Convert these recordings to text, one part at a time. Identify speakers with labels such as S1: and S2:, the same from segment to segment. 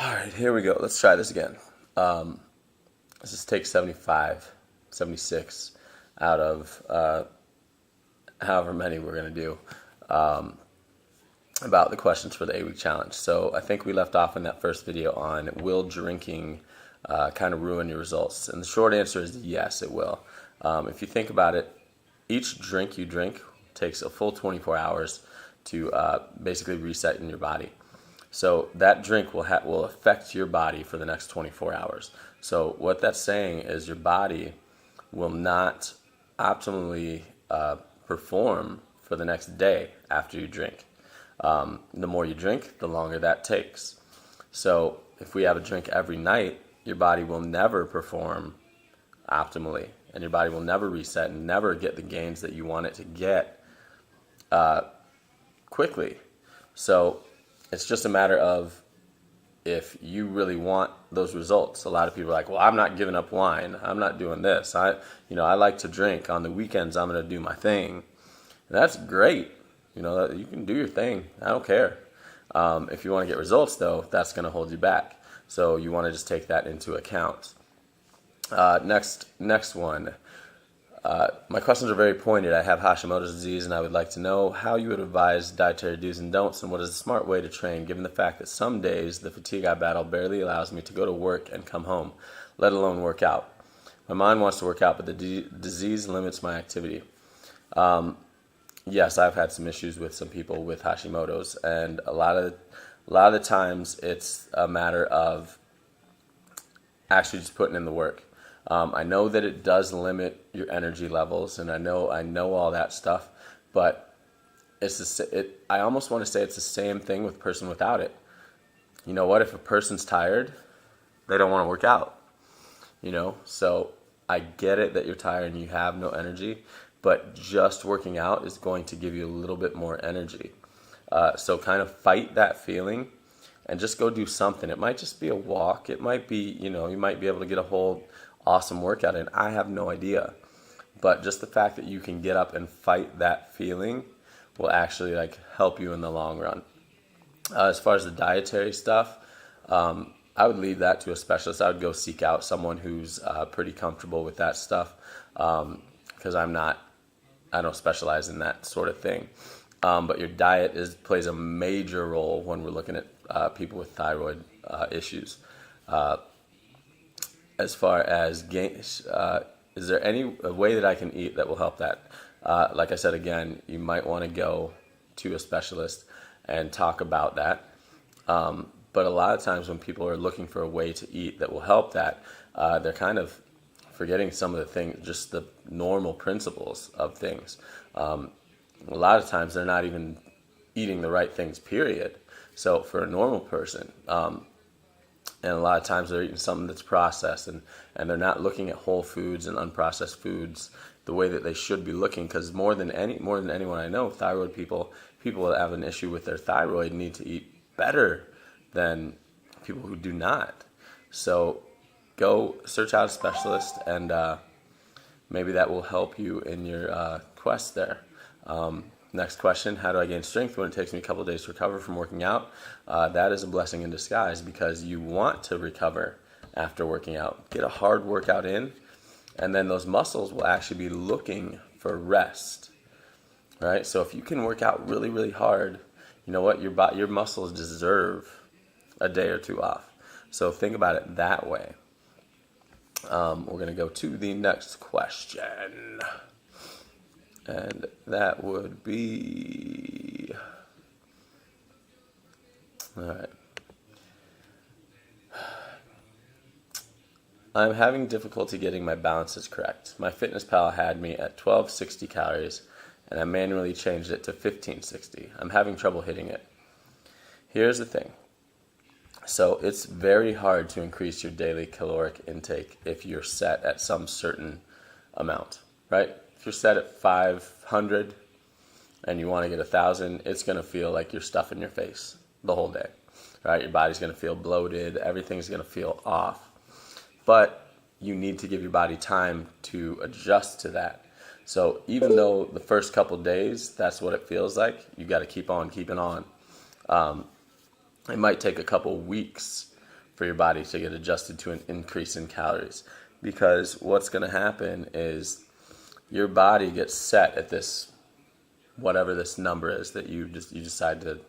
S1: All right, here we go. Let's try this again. Let's just take 75, 76 out of however many we're going to do about the questions for the 8-week challenge. So I think we left off in that first video on will drinking kind of ruin your results? And the short answer is yes, it will. If you think about it, each drink you drink takes a full 24 hours to basically reset in your body. So that drink will affect your body for the next 24 hours. So what that's saying is your body will not optimally perform for the next day after you drink. The more you drink, the longer that takes. So if we have a drink every night, your body will never perform optimally, and your body will never reset and never get the gains that you want it to get quickly. So it's just a matter of if you really want those results. A lot of people are like, well, I'm not giving up wine. I'm not doing this. I like to drink. On the weekends, I'm going to do my thing. And that's great. You can do your thing. I don't care. If you want to get results, though, that's going to hold you back. So you want to just take that into account. Next one. My questions are very pointed. I have Hashimoto's disease, and I would like to know how you would advise dietary do's and don'ts, and what is a smart way to train, given the fact that some days the fatigue I battle barely allows me to go to work and come home, let alone work out. My mind wants to work out, but the disease limits my activity. Yes, I've had some issues with some people with Hashimoto's, and a lot of the times it's a matter of actually just putting in the work. I know that it does limit your energy levels, and I know all that stuff, but I almost want to say it's the same thing with a person without it. You know what? If a person's tired, they don't want to work out. So I get it that you're tired and you have no energy, but just working out is going to give you a little bit more energy. So kind of fight that feeling and just go do something. It might just be a walk. It might be, you might be able to get a whole awesome workout in. I have no idea. But just the fact that you can get up and fight that feeling will actually help you in the long run. As far as the dietary stuff, I would leave that to a specialist. I would go seek out someone who's pretty comfortable with that stuff, because I don't specialize in that sort of thing. But your diet plays a major role when we're looking at people with thyroid issues. As far as gains, is there any way that I can eat that will help that? Like I said, again, you might want to go to a specialist and talk about that. But a lot of times when people are looking for a way to eat that will help that, they're kind of forgetting some of the things, just the normal principles of things. A lot of times they're not even eating the right things, period. So for a normal person, and a lot of times they're eating something that's processed, and they're not looking at whole foods and unprocessed foods the way that they should be looking, because more than anyone I know, thyroid people that have an issue with their thyroid need to eat better than people who do not. So go search out a specialist, and maybe that will help you in your quest there. Next question, how do I gain strength when it takes me a couple of days to recover from working out? That is a blessing in disguise, because you want to recover after working out. Get a hard workout in, and then those muscles will actually be looking for rest. All right? So if you can work out really, really hard, you know what? Your muscles deserve a day or two off. So think about it that way. We're going to go to the next question. And that would be, all right. I'm having difficulty getting my balances correct. My FitnessPal had me at 1260 calories, and I manually changed it to 1560. I'm having trouble hitting it. Here's the thing. So it's very hard to increase your daily caloric intake if you're set at some certain amount, right? If you're set at 500 and you want to get 1,000, it's going to feel like you're stuffing your face the whole day, right? Your body's going to feel bloated. Everything's going to feel off. But you need to give your body time to adjust to that. So even though the first couple days, that's what it feels like, you got to keep on keeping on. It might take a couple weeks for your body to get adjusted to an increase in calories. Because what's going to happen is your body gets set at this, whatever this number is that you decide to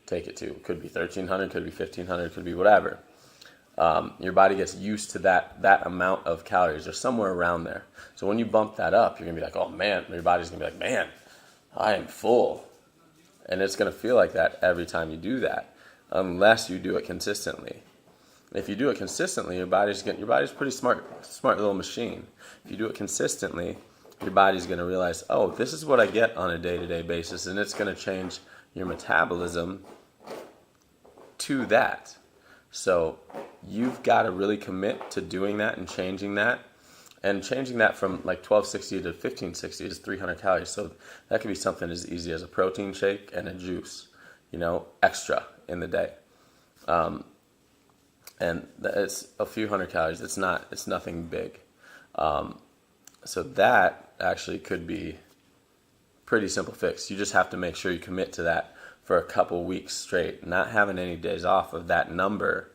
S1: take it to. It could be 1,300, could be 1,500, could be whatever. Your body gets used to that amount of calories or somewhere around there. So when you bump that up, you're going to be like, oh man, your body's going to be like, man, I am full. And it's going to feel like that every time you do that, unless you do it consistently. If you do it consistently, your body's pretty smart little machine. If you do it consistently, your body's going to realize, oh, this is what I get on a day-to-day basis, and it's going to change your metabolism to that. So you've got to really commit to doing that and changing that. And changing that from like 1260 to 1560 is 300 calories. So that could be something as easy as a protein shake and a juice, extra in the day. And it's a few hundred calories. It's nothing big. So that actually could be pretty simple fix. You just have to make sure you commit to that for a couple weeks straight, not having any days off of that number.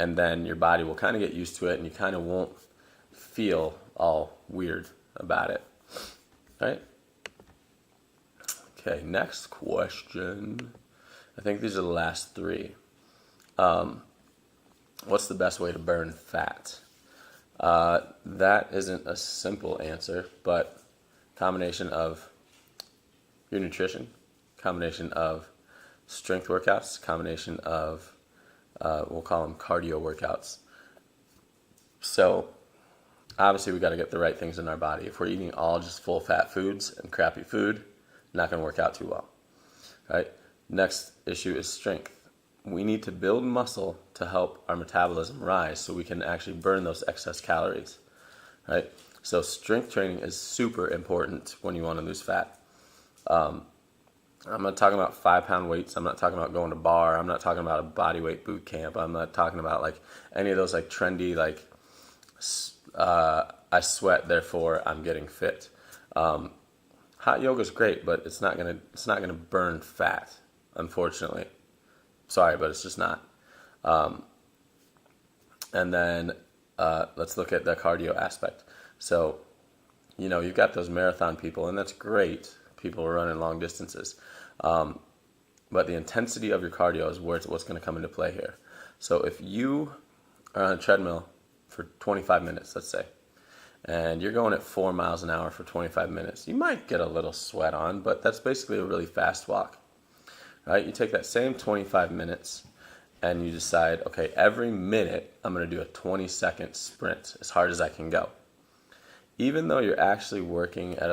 S1: And then your body will kind of get used to it, and you kind of won't feel all weird about it. All right? Okay, next question. I think these are the last three. What's the best way to burn fat? That isn't a simple answer, but combination of your nutrition, combination of strength workouts, combination of, we'll call them cardio workouts. So obviously we got to get the right things in our body. If we're eating all just full fat foods and crappy food, not going to work out too well. Right? Next issue is strength. We need to build muscle to help our metabolism rise so we can actually burn those excess calories. Right? So strength training is super important when you want to lose fat. I'm not talking about 5-pound weights. I'm not talking about going to bar. I'm not talking about a body weight boot camp. I'm not talking about like any of those like trendy like I sweat, therefore I'm getting fit. Hot yoga is great, but it's not gonna burn fat, unfortunately. Sorry, but it's just not. And then let's look at the cardio aspect. So, you've got those marathon people, and that's great. People are running long distances. But the intensity of your cardio is what's going to come into play here. So if you are on a treadmill for 25 minutes, let's say, and you're going at 4 miles an hour for 25 minutes, you might get a little sweat on, but that's basically a really fast walk. Right? You take that same 25 minutes and you decide, okay, every minute I'm going to do a 20-second sprint as hard as I can go. Even though you're actually working at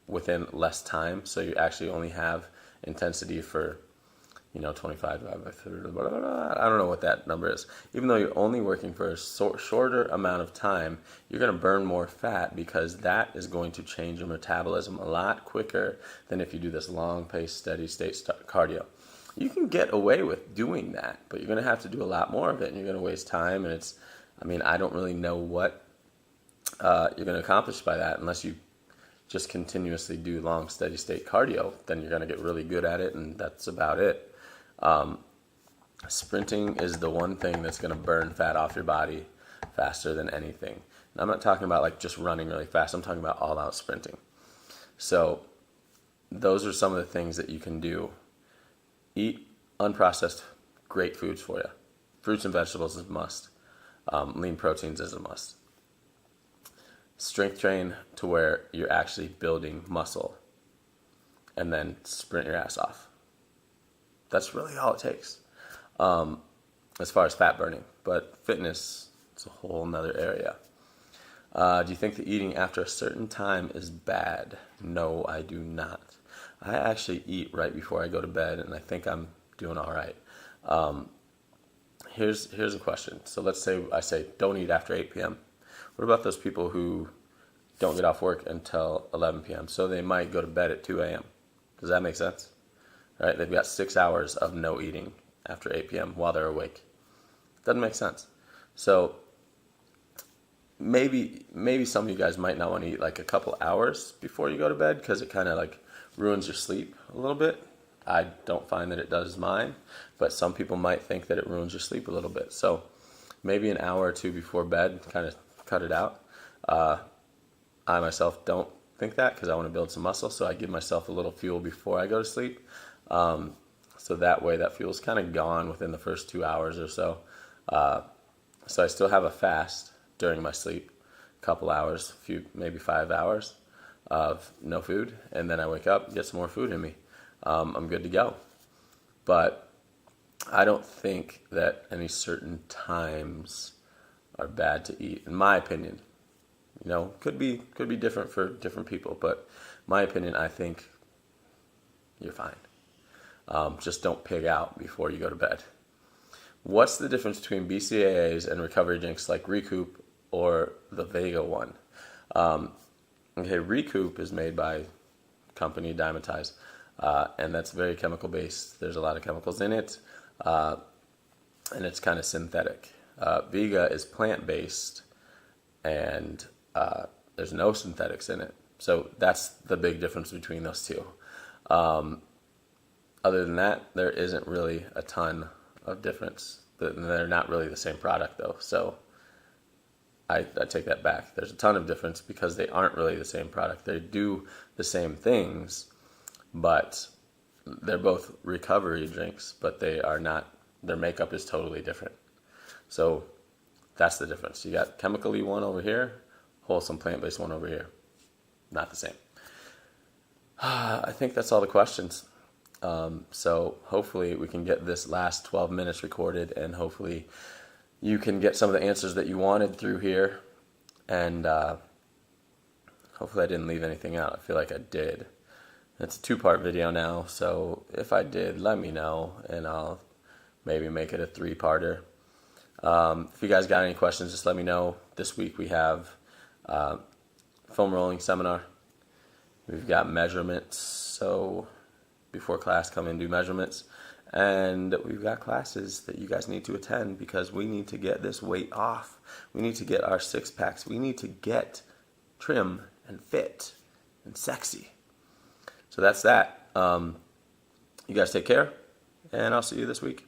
S1: within less time, so you actually only have intensity for 25 divided by 30, I don't know what that number is. Even though you're only working for a shorter amount of time, you're going to burn more fat because that is going to change your metabolism a lot quicker than if you do this long-paced, steady-state cardio. You can get away with doing that, but you're going to have to do a lot more of it, and you're going to waste time, and I don't really know what you're going to accomplish by that unless you just continuously do long, steady-state cardio. Then you're going to get really good at it, and that's about it. Sprinting is the one thing that's going to burn fat off your body faster than anything. And I'm not talking about like just running really fast. I'm talking about all out sprinting. So those are some of the things that you can do. Eat unprocessed great foods for you. Fruits and vegetables is a must. Lean proteins is a must. Strength train to where you're actually building muscle, and then sprint your ass off. That's really all it takes as far as fat burning. But fitness, it's a whole nother area. Do you think that eating after a certain time is bad? No, I do not. I actually eat right before I go to bed, and I think I'm doing all right. Here's a question. So let's say I say don't eat after 8 p.m. What about those people who don't get off work until 11 p.m.? So they might go to bed at 2 a.m. Does that make sense? Right? They've got 6 hours of no eating after 8 p.m. while they're awake. Doesn't make sense. So maybe some of you guys might not want to eat like a couple hours before you go to bed because it kind of like ruins your sleep a little bit. I don't find that it does mine, but some people might think that it ruins your sleep a little bit. So maybe an hour or two before bed, kind of cut it out. I myself don't think that because I want to build some muscle, so I give myself a little fuel before I go to sleep. So that way that fuel's kind of gone within the first 2 hours or so. So I still have a fast during my sleep, a couple hours, maybe 5 hours of no food, and then I wake up, get some more food in me. I'm good to go. But I don't think that any certain times are bad to eat, in my opinion. Could be different for different people, but my opinion, I think you're fine. Just don't pig out before you go to bed. What's the difference between BCAAs and recovery drinks like Recoup or the Vega one? Okay, Recoup is made by company Dymatize, and that's very chemical based. There's a lot of chemicals in it, and it's kind of synthetic. Vega is plant based, and there's no synthetics in it. So that's the big difference between those two. Other than that, there isn't really a ton of difference. They're not really the same product though. So I take that back. There's a ton of difference because they aren't really the same product. They do the same things, but they're both recovery drinks, but they are not, their makeup is totally different. So that's the difference. You got chemically one over here, wholesome plant-based one over here. Not the same. I think that's all the questions. So hopefully we can get this last 12 minutes recorded, and hopefully you can get some of the answers that you wanted through here. And hopefully I didn't leave anything out. I feel like I did. It's a 2-part video now, so if I did, let me know, and I'll maybe make it a 3-parter. If you guys got any questions, just let me know. This week we have foam rolling seminar. We've got measurements, so before class come and do measurements. And we've got classes that you guys need to attend because we need to get this weight off. We need to get our 6-packs. We need to get trim and fit and sexy. So that's that. You guys take care, and I'll see you this week.